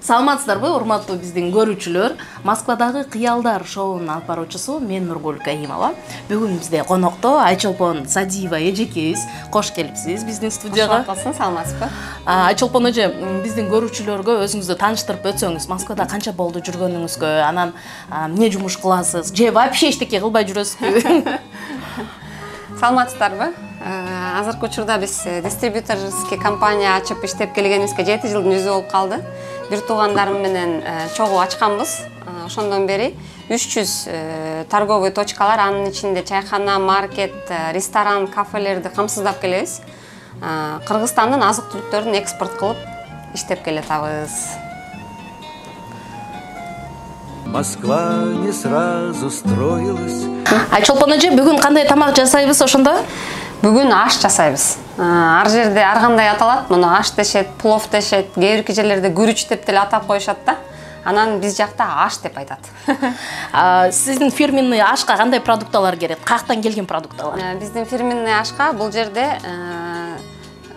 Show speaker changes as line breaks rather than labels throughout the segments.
Саламатсыздарбы, урматтуу биздин көрүүчүлөр. Москвадагы Кыялдар шоунун алып баруучусу мен Нургул Каимова. Бүгүн бизде конокто Айчолпон Садиева эжекебиз. Кош келипсиз биздин студияга.
Кош болсун, саламатсызбы?
Айчолпон эже, биздин көрүүчүлөргө өзүңүздү тааныштырып өтсөңүз, Москвада канча болду жүргөнүңүзгө, анан эмне жумуш кыласыз? Же вообще эчтеке кылбай жүрөсүзбү?
Саламатсыздарбы? Азыркы учурда биз дистрибьюторский компания ачып иштеп келгенибизге 7 жылдын жүзү болуп калды. Бир туугандарым менен чогуу ачканбыз. Ошондон бери 300 торговый точкалар, анын ичинде чайкана, маркет, ресторан, кафелерди камсыздап келебиз. Кыргызстандын азык-түлүктөрүн экспорт кылып иштеп келатабыз.
Москва не сразу строилась.
Айчолпон эже, бүгүн кандай тамак жасайбыз ошондо?
Бүгүн аш жасайбыз. Ар жерде ар кандай аталат. Муну аш дешет, плов дешет, кээ бир жерлерде күрүч деп деле атап коюшат да. Анан биз жакта аш деп айтат.
Сиздин фирменный ашка кандай продукталар керек? Каяктан келген продукталар?
Биздин фирменный ашка бул жерде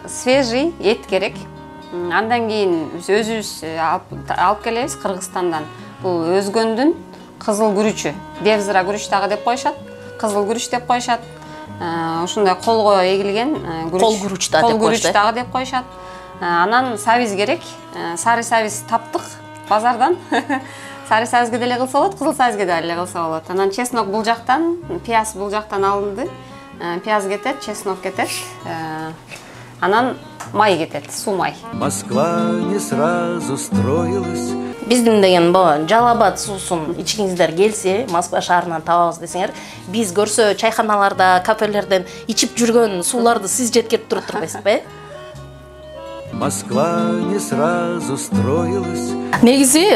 свежий эт керек. Андан кийин өзүбүз алып келебиз Кыргызстандан. Бул өзгөндүн кызыл күрүчү, девзира күрүч дагы деп коюшат, кызыл күрүч деп коюшат. Ушундай колго эгилген
кол күрүч
дагы деп коюшат. Анан сабиз керек. Сары сабиз таптык базардан. Сары сабизге деле кылса болот, кызыл сабизге деле кылса болот. Анан чеснок бул жактан, пияз бул жактан алынды. Пияз кетет, чеснок кетет. Анан май кетет, суу май.
Москва не сразу строилась.
Биздин деген Жалал-Абад суусун ичкиңиздер келсе, Москва шаарынан табабыз десеңер, биз көрсө чайканаларда, кафелерден ичип жүргөн сууларды сиз жеткирип туруп турбайсызбы?
Москва не сразу строилась.
Негизи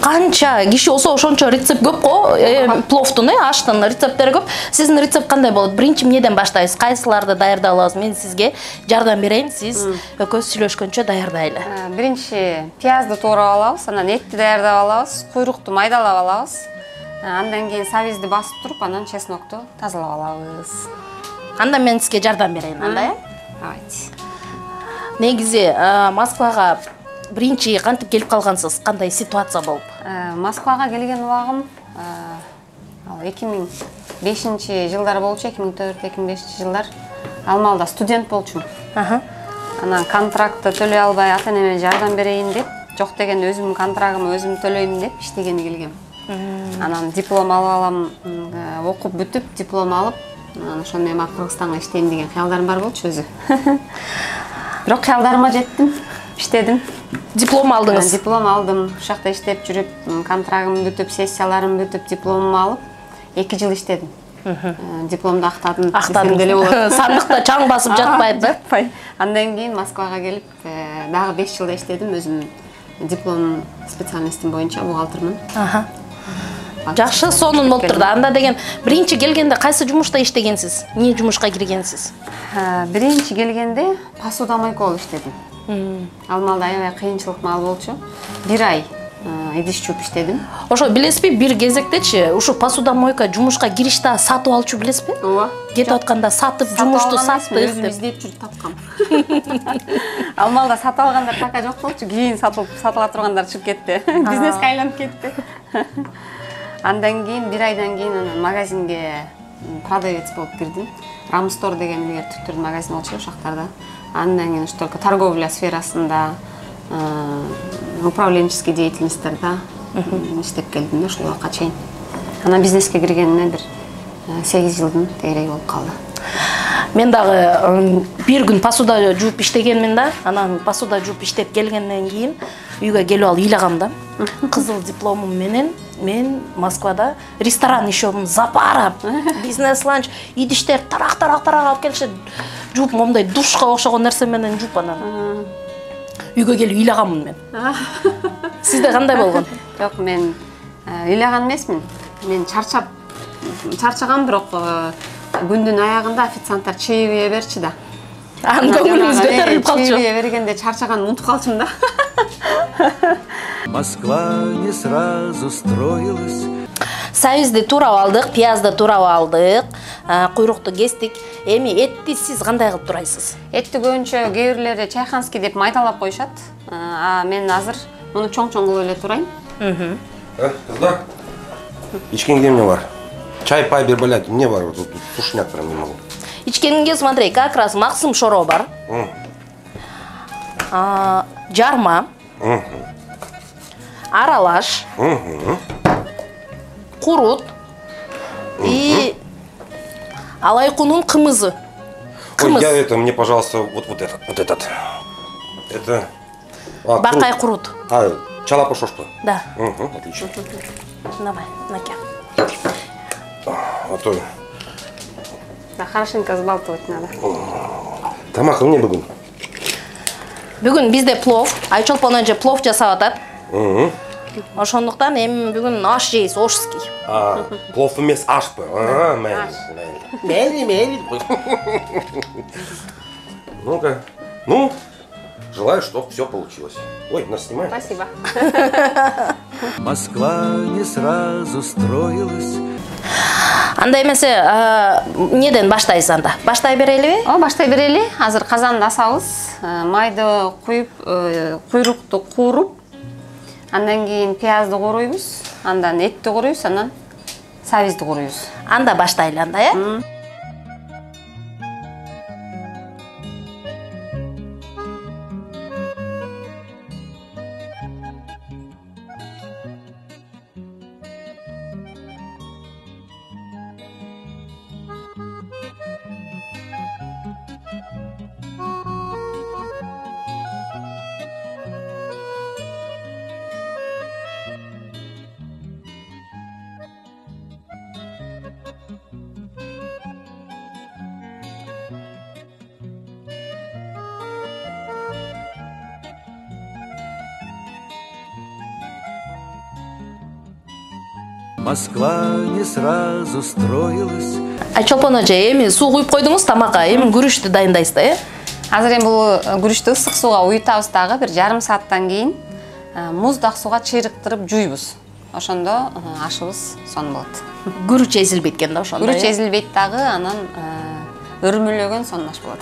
канча киши болсо ошончо рецепт көп го, пловдун, аштын рецепттери көп. Сиздин рецепт кандай болот? Биринчи эмнеден баштайбыз? Кайсыларды даярдай алабыз? Мен сизге жардам берейин, сиз экөөбүз сүйлөшкөнчө даярдайлы.
Биринчи пиязды туурап алабыз, анан этти даярдап алабыз, куйрукту майдалап алабыз. Андан кийин сабизди басып туруп, анан чеснокту тазалап алабыз.
Анда мен сизге жардам берейин, анда,
Давайте.
Негизи Москвага биринчи кантип келип калгансыз? Кандай ситуация болуп?
Москвага келген убагым 2005 жылдар болчу, 2004-2005 жылдар. Ал маалда студент болчумун. Анан контрактты төлөй албай ата-энеме жардам берейин деп, жок деген өзүмдүн контрагымды өзүм төлөйм деп иштегени келгем. Анан диплом алып алам, окуп бүтүп, диплом алып, анан ошону мен Кыргызстанга иштейм деген кыялдарым бар болчу өзү. Бирок кыялдарыма жеттим, иштедим.
Диплом алдыңыз?
Диплом алдым. Ушакта иштеп жүрүп, контрагым бүтүп, сессияларым бүтүп, дипломумду алып, 2 жыл иштедим. Дипломду актадым.
Сандыкта чаң басып жатпайды, да?
Андан кийин Москвага келип, дагы 5 жылда иштедим, өзүм диплом специальностьтим боюнча бухгалтермин.
Жакшы, сонун болуп турду. Анда деген биринчи келгенде кайсы жумушта иштегенсиз? Эмне жумушка киргенсиз?
Биринчи келгенде посудомойка болуп иштедим. Ал маалда аябай кыйынчылык маал болчу. 1 ай идиш жууп иштедим.
Ошо билесизби, бир кезектечи, ушу посудомойка жумушка кириште сатып алчу билесизби?
Ооба.
Кетип атканда сатып, жумушту сатып,
өзүм издеп жүрүп тапкам. Ал маалда сатып алгандар така жок болчу, кийин сатыла тургандар чыгып кетти. Бизнеске айланып кетти. Андан кийин 1 айдан кийин анан магазинге продавец болуп кирдим. Рамстор деген бир түптүрдүн магазини болчу ошактарда. Андан кийин ушу только торговля сферасында, управленческий деятельностьтарда иштеп келдим ушул убакка чейин. Анан бизнеске киргениме бир 8 жылдын тегереги болуп калды.
Мен дагы бир күн посуда жууп иштегенмин да, анан посуда жууп иштеп келгенден кийин үйгө келип алып ыйлагам да. Кызыл дипломум менен мен Москвада ресторан ишөмүн запарап, бизнес-ланч, идиштер тарак алып келишет. Жууп момундай душка окшогон нерсе менен жууп анан үйгө келип ыйлаганмын мен. Сизде кандай болгон?
Жок, мен ыйлаган эмесмин. Мен чарчагам, бирок күндүн аягында официанттар чаевые берчи да.
Анан көңүлүңүз көтөрүлүп калчу.
Чаевые бергенде чарчаганымды унутуп калчумун да.
Москва не сразу строилась.
Сабизди туурап алдык, пиязды туурап алдык, куйрукту кестик. Эми этти сиз кандай кылып турайсыз?
Этти көбүнчө кээ бирлери чайханский деп майдалап коюшат. Мен азыр Муну чоң-чоң кылып эле турайын.
Кыздар, ичкенге эмне бар? Чай, пай бер балят, эмне бар? Тут сушняк прям не могу.
Ичкенге смотри, как раз максым шоро бар. Жарма. Аралаш. Курут. И алайкунун кымызы.
Ой, я это, мне, пожалуйста, вот этот. Это...
Бакай курут.
Чалапушошка.
Да.
Отлично.
Давай, наке.
А то...
Да, хорошенько взбалтывать надо.
Тамак эмне бүгүн?
Бүгүн бизде плов. Айчолпон эже плов жасап атат. Ошондуктан эми бүгүн аш жейбиз, ошский.
Плов эмес ашпы. Мейли. Ну-ка. Ну, желаю, чтобы все получилось. Ой, нас снимают?
Спасибо.
Москва не сразу строилась.
Анда эмесе, неден баштайсыз анда? Баштай берелиби?
Баштай берели. Азыр казанды асабыз. Майды куюп, куйрукту кууруп, андан кийин пиязды кууруйбуз, андан этти кууруйбуз, анан сабизди кууруйбуз.
Анда баштайлы анда, э?
Москва не сразу строилась.
Айчолпон эже, эми суу куюп койдуңуз тамакка, эми күрүштү дайындайсыз да, э?
Азыр эми бул күрүчтү ысык сууга уютабыз дагы, бир жарым сааттан кийин муздак сууга чыйрыктырып жуйбуз. Ошондо ашыбыз сонун болот.
Күрүч эзилбейт экен да ошондо.
Күрүч эзилбейт дагы, анан өрмөлөгөн сонун аш болот.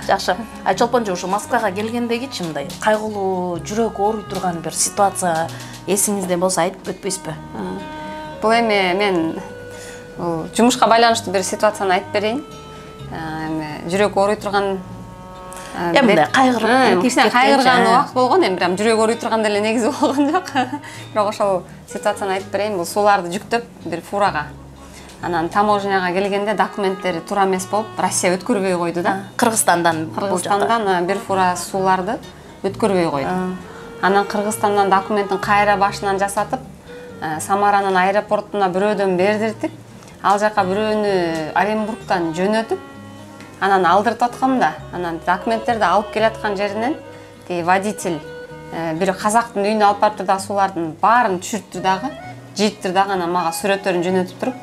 Жакшы. Айчолпон ушу Москвага келгендегичи мындай кайгылуу, жүрөк ооруй турган бир ситуация эсиңизде болсо айтып өтпөйсүзбү?
Бул эми мен жумушка байланыштуу бир ситуацияны айтып берейин. Эми жүрөк ооруй турган
мындай кайгырып,
кайгырган убакыт болгон, эми прям жүрөк ооруй турган деле негизи болгон жок. Бирок ошол ситуацияны айтып берейин. Бул сууларды жүктөп бир фурага. Анан таможняга келгенде документтери туура эмес болуп, Россия өткөрбөй койду да.
Кыргызстандан
бир фура сууларды өткөрбөй койду. Анан Кыргызстандан документтин кайра башынан жасатып, Самаранын аэропортуна бирөөдөн бердиртип, ал жака бирөөнү Оренбургтан жөнөтүп, анан алдыртып атканда, анан документтерди алып келаткан жеринен водитель бир казактын үйүнө алып барып да суулардын баарын түшүрттүр дагы, жийиптир дагы, анан мага сүрөттөрүн жөнөтүп туруп,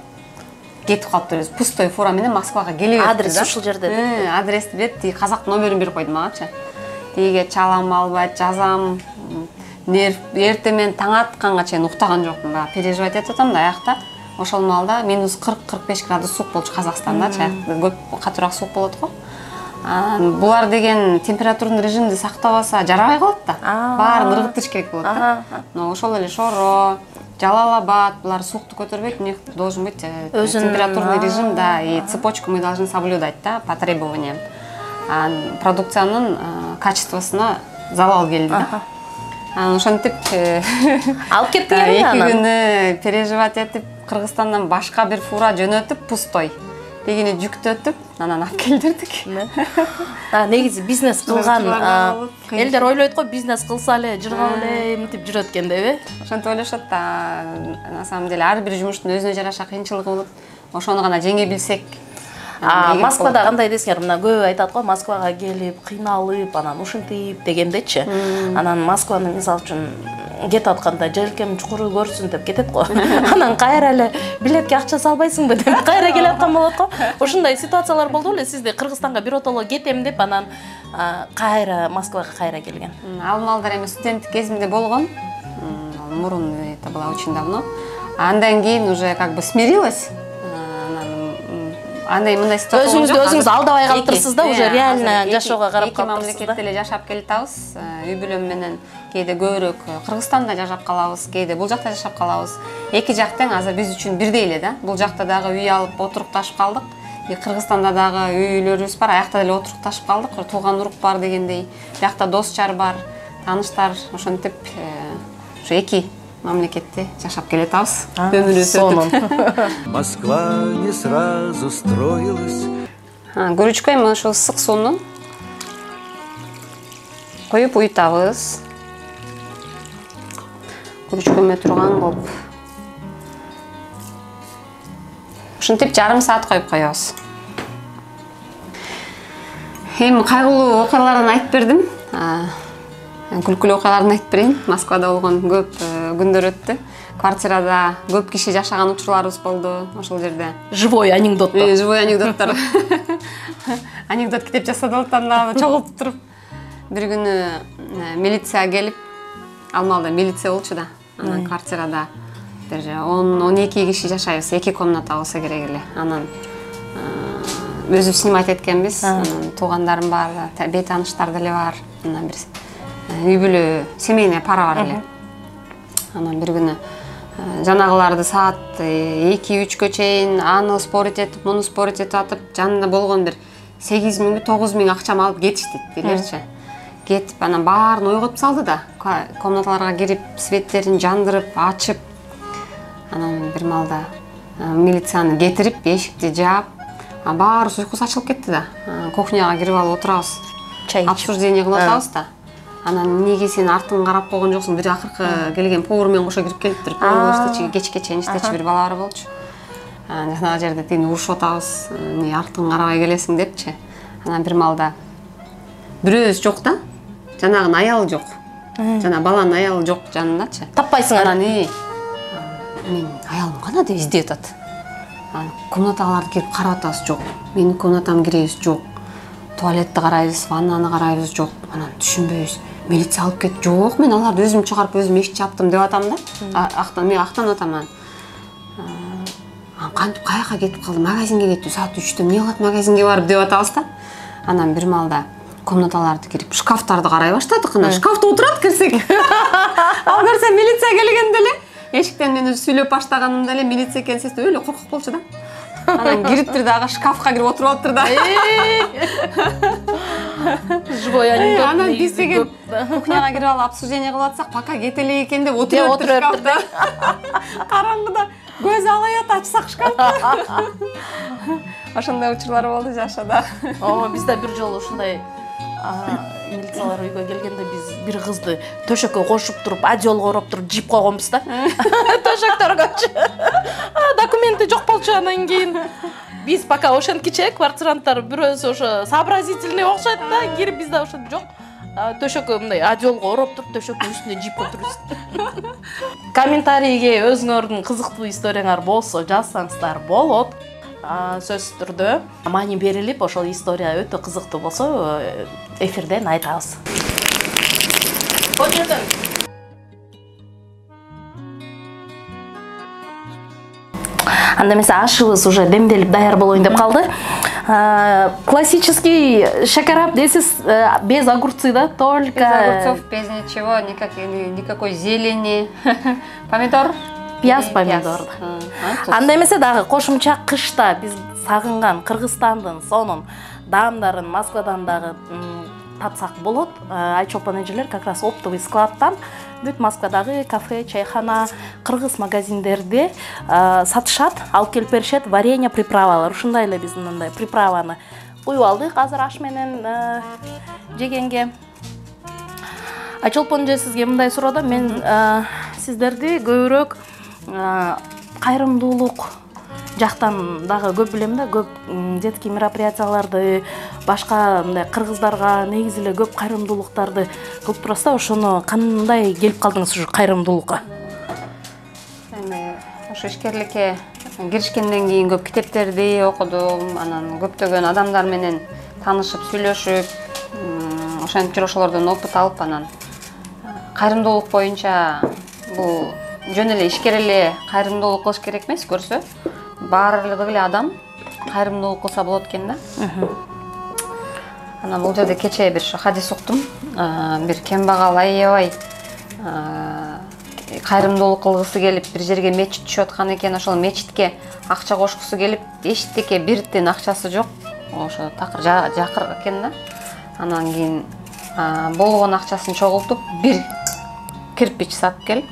кетип калыптыр. Пустой фура менен Москвага келип атты.
Адрес ушул жерде.
Адрести берип, тиги казактын номерин берип койду магачы. Тиге чалам албайт, жазам. Эртең менен таң атканга чейин уктаган жокмун, баягы переживать этип атам да аякта. Ошол маалда минус 40-45 градус суук болчу Казакстанда, көп катуураак суук болот го. Булар деген температурный режимди сактабаса жарабай калат да. Баарын ыргытыш керек болот да. Но ошол эле Шоро, Жалал-Абад, булар суукту көтөрбөйт, у них должен быть температурный режим, да, и цепочку мы должны соблюдать, да, по требованиям. Продукциянын качествосуна залал келди да. Ошентип
алып кеттиңерби анан?
2 күнү переживать этип, Кыргызстандан башка бир фура жөнөтүп, пустой. Тегини жүктөтүп, анан алып келдирдик.
Негизи бизнес кылган элдер ойлойт го, бизнес кылса эле жыргап эле мынтип жүрөт экен деби?
Ошентип ойлошот да. На самом деле ар бир жумуштун өзүнө жараша кыйынчылыгы болот. Ошону гана жеңе билсек.
Москвада кандай десеңер, мына көп айтат го, Москвага келип, кыйналып, анан ушинтип дегендечи. Анан Москваны мисалы үчүн кетип атканда желкем чукуру көрсүн деп кетет го. Анан кайра эле билетке акча салбайсыңбы деп кайра келе аткан болот го. Ошондой ситуациялар болду эле сизде? Кыргызстанга биротоло кетем деп анан кайра Москвага кайра келген.
Ал маалдар эми студенттик кезимде болгон. Мурун, это было очень давно. Андан кийин уже как бы смирилась. андай мындай ситуация
өзүңүздү өзүңүз алдабай калыптырсыз да, уже реально жашоого карап
эки мамлекетте эле жашап келатабыз. Үй бүлөм менен кээде көбүрөөк Кыргызстанда жашап калабыз, кээде бул жакта жашап калабыз. Эки жак тең азыр биз үчүн бирдей эле да. Бул жакта дагы үй алып отурукташып калдык. Кыргызстанда дагы үйлөрүбүз бар, аякта деле отурукташып калдык. Тууган урук бар дегендей. Биякта дос-жар бар, тааныштар, ошентип ошо эки мамлекетте жашап келатабыз. Өмүрүбүз өтүп.
Москва не сразу строилась.
Күрүчкө эми ушул ысык сууну коюп уютабыз. Күрүчкөмө турган кылып. Ушинтип жарым саат коюп коебуз. Эми кайгылуу окуялардан айтып бердим. Күлкүлүү окуяларды айтып берейин. Москвада болгон көп күндөр өттү. Квартирада көп киши жашаган учурларыбыз болду ошол жерде.
Живой анекдот.
Живой анекдоттор. Анекдот китеп жасап алып чогултуп туруп. Бир күнү милиция келип, Алмалда милиция болчу да. Анан квартирада бир 10-12 киши жашайбыз, 2 комната болсо керек эле. Анан өзү снимать эткенбиз. Туугандарым бар, бейтааныштар деле бар. Анан бир үй бүлө семейная пара бар эле. Анан бир күнү жанагыларды саат 2-3кө чейин аны спорить этип, муну спорить этип атып, жанында болгон бир 8.000 9.000 акчам алып кетишти делерчи. Кетип анан баарын ойготуп салды да. Комнаталарга кирип, светтерин жандырып, ачып. Анан бир малда милицияны кетирип, эшикти жаап, баары суйкус ачылып кетти да. Кухняга кирип алып отурабыз.
Чай ичип.
Обсуждение кылып атабыз да. Анан эмнеге сен артыңы карап койгон жоксуң? Бир акыркы келген повар менен кошо кирип келиптир. Повар кечке чейин иштечи бир бала бар болчу. Жана жерде тиги урушуп атабыз. Эмне артыңы карабай келесиң депчи. Анан бир малда бирөөбүз жок да. Жанагынын аялы жок. Жана баланын аялы жок жанындачы.
Таппайсыңар.
Анан мен аялым кана деп издеп атат. Комнаталарды кирип карап атабыз, жок. Менин комнатамды киребиз, жок. Туалетти карайбыз, ваннаны карайбыз, жок. Анан түшүнбөйбүз. Милиция алып кетти. Жок, мен аларды өзүм чыгарып, өзүм эшик чаптым деп атам да. Мен актанып атам. Кантип каяка кетип калды? Магазинге кетти. Саат 3-тө эмне кылат магазинге барып деп атабыз да. Анан бир малда комнаталарды кирип, шкафтарды карай баштадык. Шкафта отурат кирсек. Ал көрсө милиция келгенде эле эшиктен мен сүйлөп баштаганымда эле милиция келсе өлө коркуп болчу да. Анан кириптир дагы шкафка кирип отуруп алыптыр да.
Живой анекдот.
Анан биз деген кухняга кирип алып обсуждение кылып атсак, пока кете элек экен деп отуруп шкафта. Караңгыда көз алаят ачсак шкафты. Ошондой учурлар болду жашада.
Бизде бир жолу ушундай милициялар үйгө келгенде биз бир кызды төшөккө кошуп туруп, одеялга ороп туруп жип койгонбуз да. Төшөктөргөчү. Документи жок болчу, анан кийин биз пока ошенткиче квартиранттар бирөөсү ошо сообразительный окшойт да, кирип бизде ошо жок. Төшөккө мындай одеялга ороп туруп, төшөктүн үстүнө жип отурубуз. Комментарийге өзүңөрдүн кызыктуу историяңар болсо жазсаңыздар болот. Сөз түрдө маани берилип, ошол история өтө кызыктуу болсо эфирден айтабыз. Анда эмесе ашыбыз уже демделип даяр болоюн деп калды. Классический шакарап дейсиз, без огурцы, да, только
без огурцов, без ничего, никакой зелени. Помидор,
пияз, помидор. Анда эмесе дагы кошумча кышта биз сагынган Кыргызстандын сонун даамдарын Москвадан дагы татсак болот. Айчолпон эжелер как раз оптовый складтан бүт Москвадагы кафе, чайхана, кыргыз магазиндерде сатышат, алып келип беришет варенье приправалар. Ушундай эле биздин мындай приправаны куюп алдык азыр аш менен жегенге. Айчолпон эже сизге мындай суроодо, мен сиздерди көбүрөөк кайрымдуулук жактан дагы көп билем да, көп детский мероприятияларды, башка мындай кыргыздарга негизи эле көп кайрымдуулуктарды кылып турасыз да, ошону кандай келип калдыңыз ушу кайрымдуулукка?
Эми ошо ишкерликке киришкенден кийин көп китептерди окудум, анан көптөгөн адамдар менен таанышып, сүйлөшүп, ошентип жүрүп ошолордон опыт алып, анан кайрымдуулук боюнча бул жөн эле ишкер эле кайрымдуулук кылыш керек эмес, көрсө баардыгы эле адам, кайрымдуулук кылса болот экен да. Анан бул жерде кечээ бир хадис уктум. Бир кембагал аябай кайрымдуулук кылгысы келип бир жерге мечит түшүп аткан экен. Ошол мечитке акча кошкусу келип, эчтеке бирден акчасы жок. Ошо такыр жакыр экен да. Анан кийин болгон акчасын чогултуп, бир кирпич сатып келип,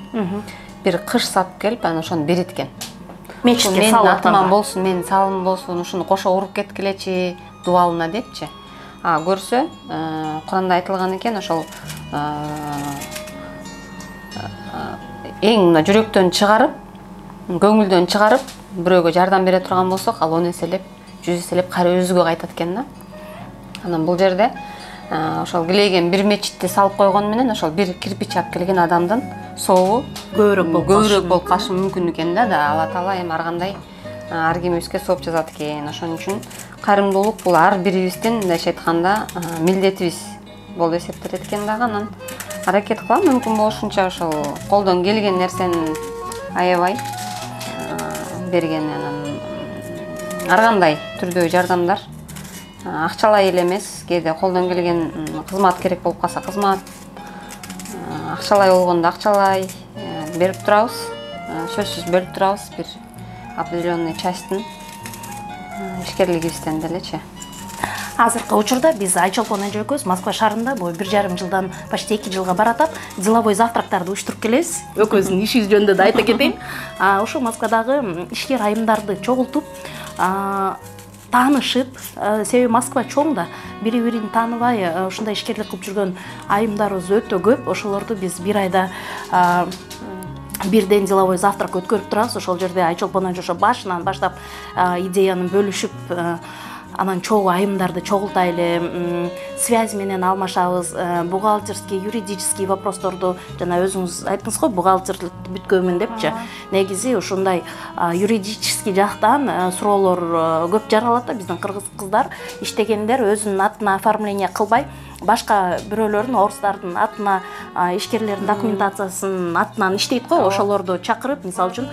бир кыш сатып келип, анан ошону берет экен.
Мечитке салып
атыман болсун, менин салымым болсун, ушуну кошо уруп кеткилечи дубалына депчи. Көрсө, Куранда айтылган экен, ошол эң мына жүрөктөн чыгарып, көңүлдөн чыгарып, бирөөгө жардам бере турган болсок, ал 10 эселеп, 100 эселеп кайра өзүгө кайтат экен да. Анан бул жерде ошол килеген бир мечитти салып койгон менен ошол бир кирпич алып келген адамдын сообу көбүрөөк болуп калышы мүмкүн экен да. Алла Таала эми ар кандай ар кимибизге сооп жазат экен. Ошон үчүн кайрымдуулук бул ар бирибиздин мындайча айтканда милдетибиз болуп эсептелет экен дагы. Анан аракет кылам мүмкүн болушунча ошол колдон келген нерсени аябай берген. Анан ар кандай түрдөгү жардамдар акчалай эле эмес, кээде колдон келген кызмат керек болуп калса кызмат, акчалай болгондо акчалай берип турабыз, сөзсүз бөлүп турабыз бир определенный частын ишкерлигибизден делечи.
Азыркы учурда биз Айчолпон эже экөөбүз Москва шаарында бул 1,5 жылдан почти 2 жылга баратат деловой завтрактарды уюштуруп келебиз. Экөөбүздүн ишибиз жөнүндө да айта кетейин. Ошо Москвадагы ишкер айымдарды чогултуп, таанышып, себеби Москва чоң да, бири-бирин тааныбай ушундай ишкерлик кылып жүргөн айымдарыбыз өтө көп. Ошолорду биз бир айда бирден деловой завтрак өткөрүп турабыз. Ошол жерде Айчолпон эже ошо башынан баштап идеяны бөлүшүп, анан чогуу айымдарды чогултайлы, связь менен алмашабыз, бухгалтерский, юридический вопросторду, жана өзүңүз айттыңыз го, бухгалтерлик бүткөнмүн депчи. Негизи ушундай юридический жактан суроолор көп жаралат да. Биздин кыргыз кыздар иштегендер өзүнүн атына оформление кылбай, башка бирөөлөрдүн, орустардын атына ишкерлердин документациясын атынан иштейт го. Ошолорду чакырып, мисалы үчүн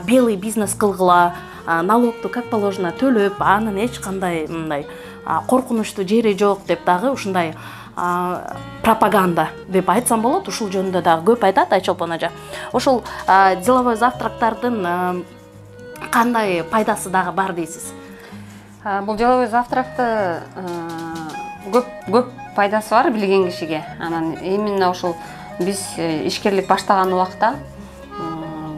белый бизнес кылгыла, налогду как положено төлөп, анын эч кандай мындай коркунучтуу жери жок деп дагы ушундай пропаганда деп айтсам болот. Ушул жөнүндө дагы көп айтат Айчолпон эже. Ошол деловой завтрактардын кандай пайдасы дагы бар дейсиз?
Бул деловой завтракты көп пайдасы бар билген кишиге. Анан именно ошол биз ишкерлик баштаган убакта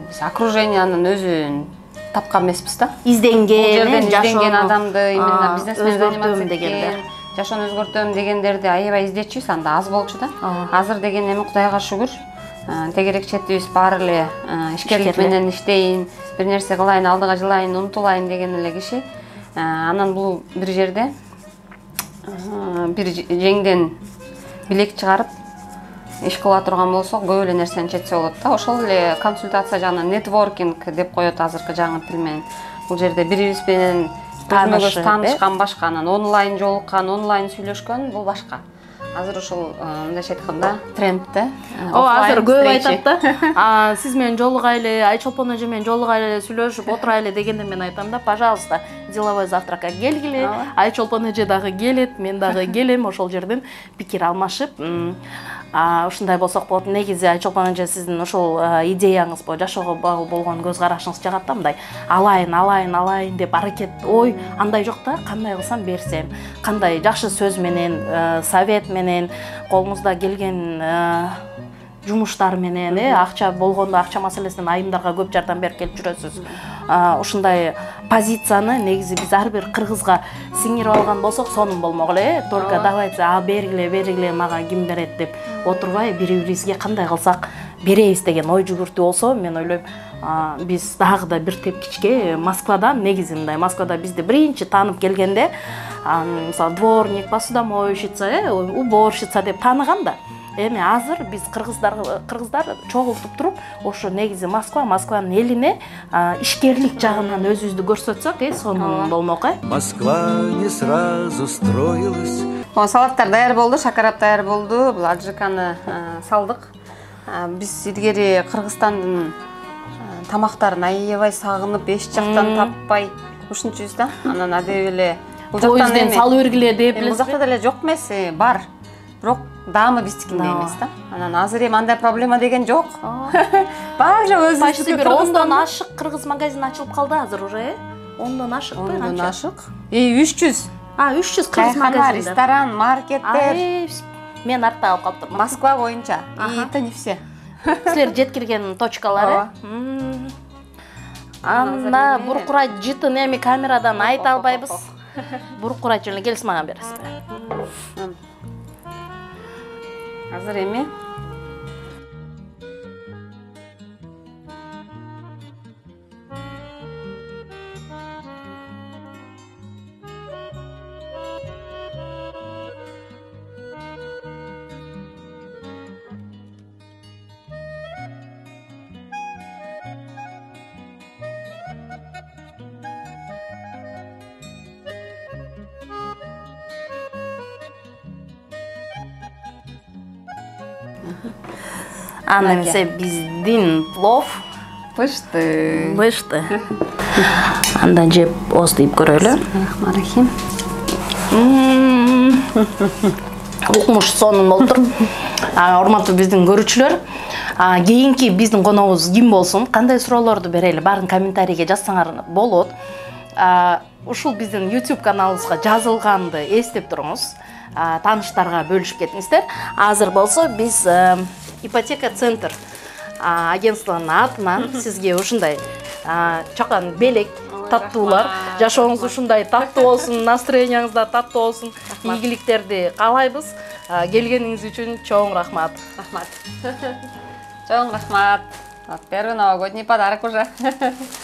биз окружениянын өзүн тапкан эмеспиз да. Изденген адамды, именно бизнесмен заниматься эткен, жашоону өзгөртөм дегендерди аябай издечүбүз, анда аз болчу да. Азыр деген эми Кудайга шүгүр, тегерек четибиз баары эле ишкерлик менен иштейин, бир нерсе кылайын, алдыга жылайын, умтулайын деген эле киши. Анан бул бир жерде бир жеңден билек чыгарып иш кыла турган болсок, көп эле нерсени четсе болот да. Ошол эле консультация жагынан нетворкинг деп коет азыркы жаңы тил менен. Бул жерде бирибиз менен таанышкан башка, анан онлайн жолуккан, онлайн сүйлөшкөн бул башка. Азыр ошол мындайча айтканда тренд да.
Азыр көп айтат да. Сиз менен жолугайлы, Айчолпон эже менен жолугайлы, сүйлөшүп отурайлы дегенде мен айтам да, пожалуйста, деловой завтракка келгиле. Айчолпон эже дагы келет, мен дагы келем, ошол жерден пикир алмашып, ушундай болсок болот. Негизи Айчолпон эже сиздин ошол идеяңыз жашоого багыл болгон көз карашыңыз жагат да, мындай алайын деп аракет, ой, андай жок да, кандай кылсам берсем, кандай жакшы сөз менен, совет менен, колуңузда келген жумуштар менен, акча болгондо акча маселесинен айымдарга көп жардам берип келип жүрөсүз. Ушундай позицияны негизи биз ар бир кыргызга сиңирип алган болсок, сонун болмок эле. Только давайте бергиле, мага ким берет деп отурбай, бири-бирибизге кандай кылсак беребиз деген ой жүгүртүү болсо, мен ойлойм, биз дагы да бир тепкичке Москвадан, негизи мындай, Москвада бизди биринчи таанып келгенде, мисалы, дворник, посудомойщица, уборщица деп тааныган да. Эми азыр биз кыргыздар чогултуп туруп, ошо негизи Москванын элине ишкерлик жагынан өзүбүздү көрсөтсөк, сонун болмок.
Москва не сразу строилась.
Салаттар даяр болду, шакарап даяр болду. Бул аджиканы салдык. Биз илгери Кыргызстандын тамактарын аябай сагынып, эч жактан таппай ушунчубуз да. Анан адеп эле бул
Поезден салып бергиле деп
бул
билесизби?
жакта деле жок эмес, бар. Бирок даамы биздикиндей эмес да. Анан азыр эми андай проблема деген жок. Бар жок
Почти
өзүбүздүкү
бир 10дон ашык кыргыз магазин ачылып калды азыр уже, 10дон ашыкпы?
10дон ашык. 300.
300 кыргыз
Чайхана,
магазин.
ресторан, маркеттер.
Мен артта алып калыптырмын.
Москва боюнча. И это не все.
Силер жеткирген точкалары. Анда буркурай жытын эми камерадан айта албайбыз. Буркурай эле келип мага бересизби?
Азыр эми
Анда эмесе биздин плов
пышты.
бышты. Анда жеп оздуйп көрөлү.
Рахманирахим.
Укмуш сонун болуптур. Урматтуу биздин көрүүчүлөр, кийинки биздин коногубуз ким болсун, кандай суроолорду берели, баарын комментарийге жазсаңар болот. Ушул биздин YouTube каналыбызга жазылганды эстеп туруңуз. Тааныштарга бөлүшүп кетиңиздер. Азыр болсо биз ипотека центр агентствонун атынан сизге ушундай чакан белек таттуулар, жашооңуз ушундай таттуу болсун, настроенияңыз да таттуу болсун, ийгиликтерди каалайбыз. Келгениңиз үчүн чоң рахмат.
Рахмат. Чоң рахмат. Первый новогодний подарок уже.